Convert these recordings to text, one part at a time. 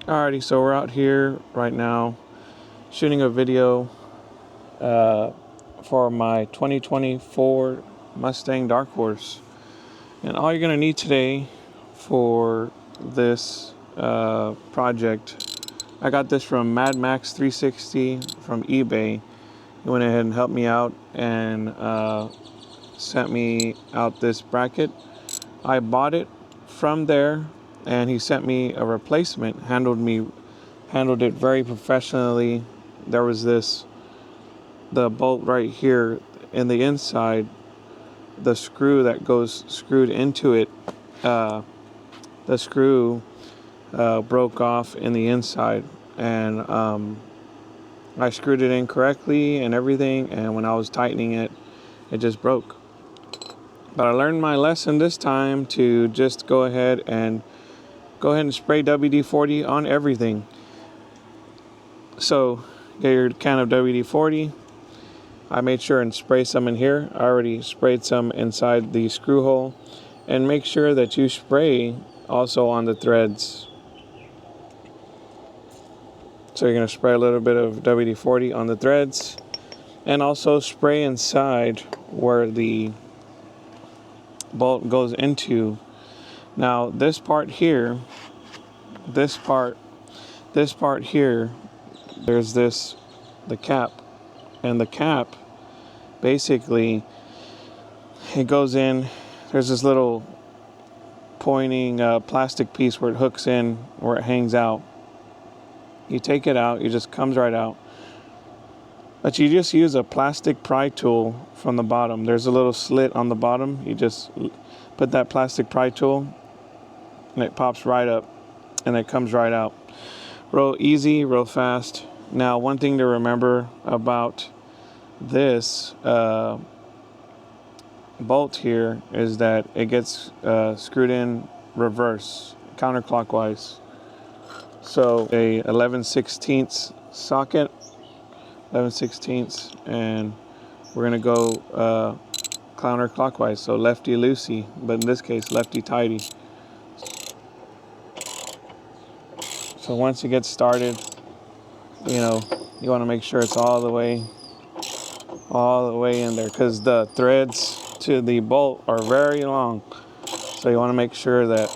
Alrighty, so we're out here right now shooting a video for my 2024 Mustang Darkhorse. And all you're going to need today for this project, I got this from Mad Max 360 from eBay. He went ahead and helped me out and sent me out this bracket. I bought it from there, and he sent me a replacement. Handled it very professionally. There was the bolt right here in the inside, the screw that goes screwed into it. The screw broke off in the inside, and I screwed it in correctly and everything. And when I was tightening it, it just broke. But I learned my lesson this time to just go ahead and spray WD-40 on everything. So get your can of WD-40. I made sure and spray some in here. I already sprayed some inside the screw hole. And make sure that you spray also on the threads. So you're going to spray a little bit of WD-40 on the threads. And also spray inside where the bolt goes into. Now this part here, there's the cap, and the cap basically, it goes in. There's this little pointing plastic piece where it hooks in, where it hangs out. You take it out, it just comes right out. But you just use a plastic pry tool from the bottom. There's a little slit on the bottom. You just put that plastic pry tool, and it pops right up, and it comes right out. Real easy, real fast. Now, one thing to remember about this bolt here is that it gets screwed in reverse, counterclockwise. So a 11/16 socket, 11/16, and we're gonna go counterclockwise, so lefty loosey, but in this case lefty tighty. So once it gets started, you want to make sure it's all the way in there, because the threads to the bolt are very long. So you want to make sure that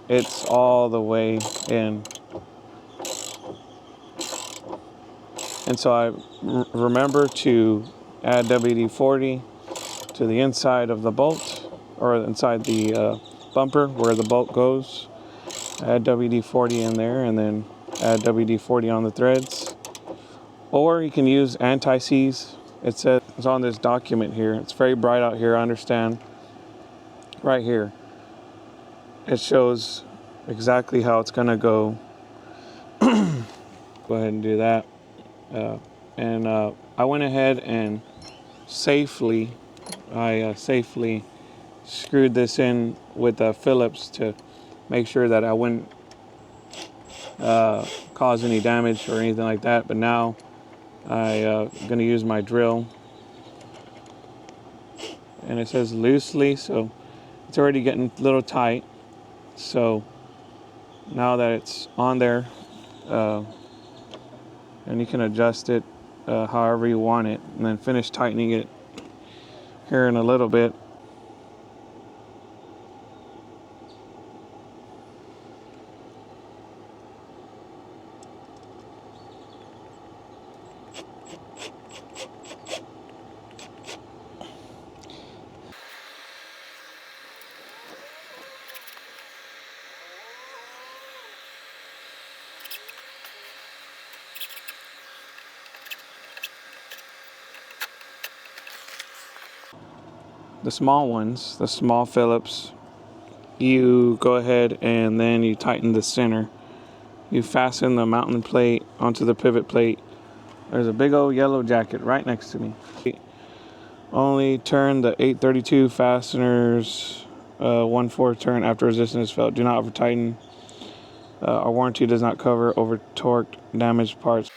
it's all the way in. And so I remember to add WD-40 to the inside of the bolt, or inside the bumper where the bolt goes. Add WD-40 in there, and then add WD-40 on the threads. Or you can use anti-seize. It says it's on this document here. It's very bright out here, I understand. Right here, it shows exactly how it's gonna go. Go ahead and do that. I went ahead and safely screwed this in with Phillips to make sure that I wouldn't cause any damage or anything like that. But now I'm gonna use my drill, and it says loosely, so it's already getting a little tight. So now that it's on there, and you can adjust it however you want it, and then finish tightening it here in a little bit. The small ones, the small Phillips, you go ahead and then you tighten the center. You fasten the mounting plate onto the pivot plate. There's a big old yellow jacket right next to me. Only turn the 832 fasteners 1/4 turn after resistance is felt. Do not over tighten. Our warranty does not cover over torqued damaged parts.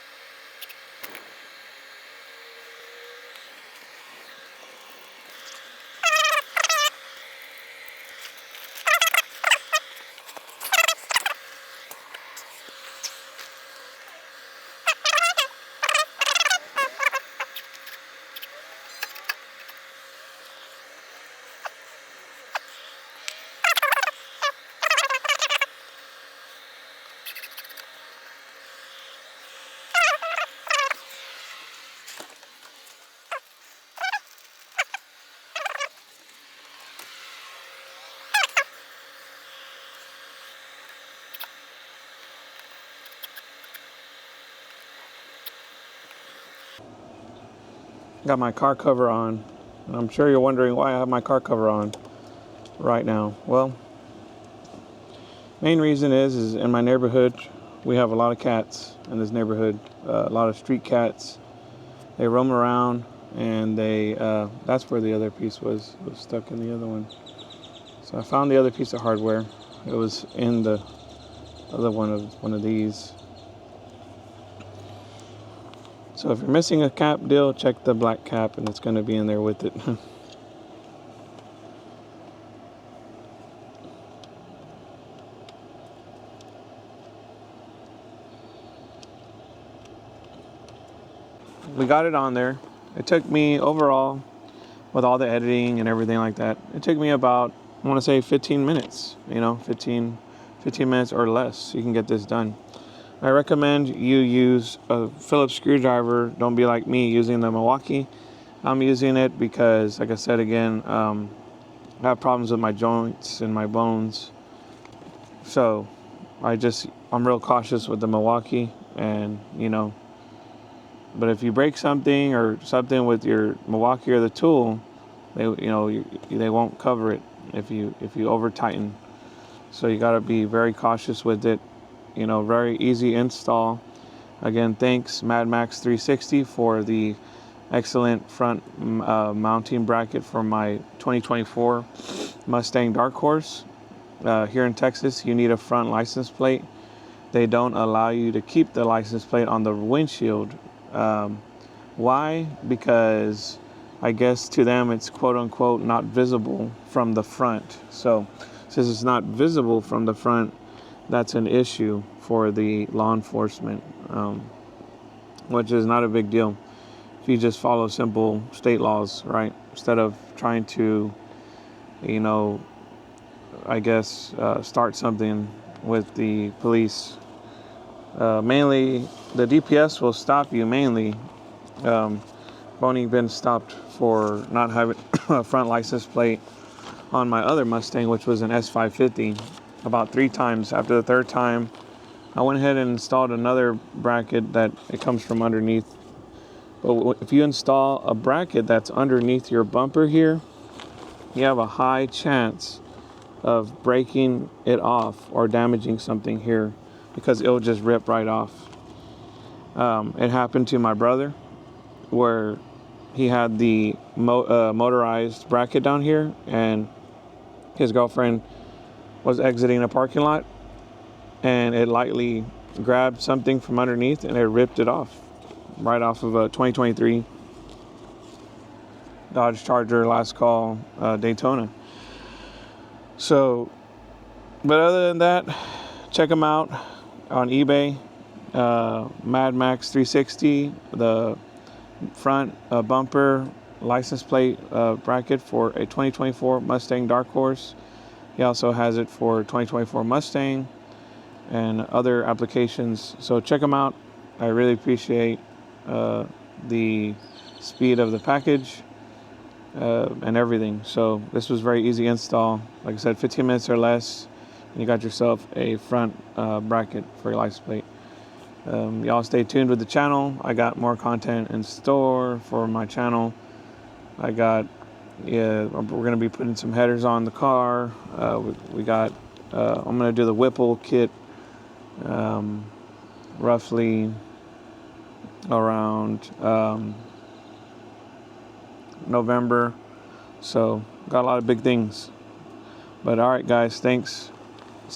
Got my car cover on, and I'm sure you're wondering why I have my car cover on right now. Well, main reason is in my neighborhood we have a lot of cats in this neighborhood, a lot of street cats. They roam around, and that's where the other piece was. It was stuck in the other one. So I found the other piece of hardware. It was in the other one of these. So if you're missing a cap deal, check the black cap, and it's going to be in there with it. We got it on there. It took me overall, with all the editing and everything like that, it took me about, I want to say 15 minutes, 15 minutes or less. You can get this done. I recommend you use a Phillips screwdriver. Don't be like me using the Milwaukee. I'm using it because, like I said again, I have problems with my joints and my bones. So I'm real cautious with the Milwaukee, and but if you break something or something with your Milwaukee or the tool, they won't cover it if you over tighten. So you got to be very cautious with it. Very easy install. Again, thanks Mad Max 360 for the excellent front mounting bracket for my 2024 Mustang Darkhorse. Here in Texas, you need a front license plate. They don't allow you to keep the license plate on the windshield. Why? Because I guess to them it's quote unquote not visible from the front. So since it's not visible from the front, that's an issue for the law enforcement, which is not a big deal if you just follow simple state laws, right? Instead of trying to, I guess, start something with the police. Mainly, the DPS will stop you mainly. I've only been stopped for not having a front license plate on my other Mustang, which was an S550, about 3 times. After the 3rd time, I went ahead and installed another bracket that it comes from underneath. But if you install a bracket that's underneath your bumper here, you have a high chance of breaking it off or damaging something here, because it'll just rip right off. It happened to my brother, where he had the motorized bracket down here, and his girlfriend was exiting a parking lot, and it lightly grabbed something from underneath, and it ripped it off, right off of a 2023 Dodge Charger last call Daytona. So, but other than that, check them out on eBay. Mad Max 360, the front bumper license plate bracket for a 2024 Mustang Darkhorse. He also has it for 2024 Mustang and other applications. So check them out. I really appreciate the speed of the package and everything. So this was very easy install. Like I said, 15 minutes or less, and you got yourself a front bracket for your license plate. Y'all stay tuned with the channel. I got more content in store for my channel. We're gonna be putting some headers on the car. We got, I'm gonna do the Whipple kit roughly around November. So got a lot of big things. But all right, guys, thanks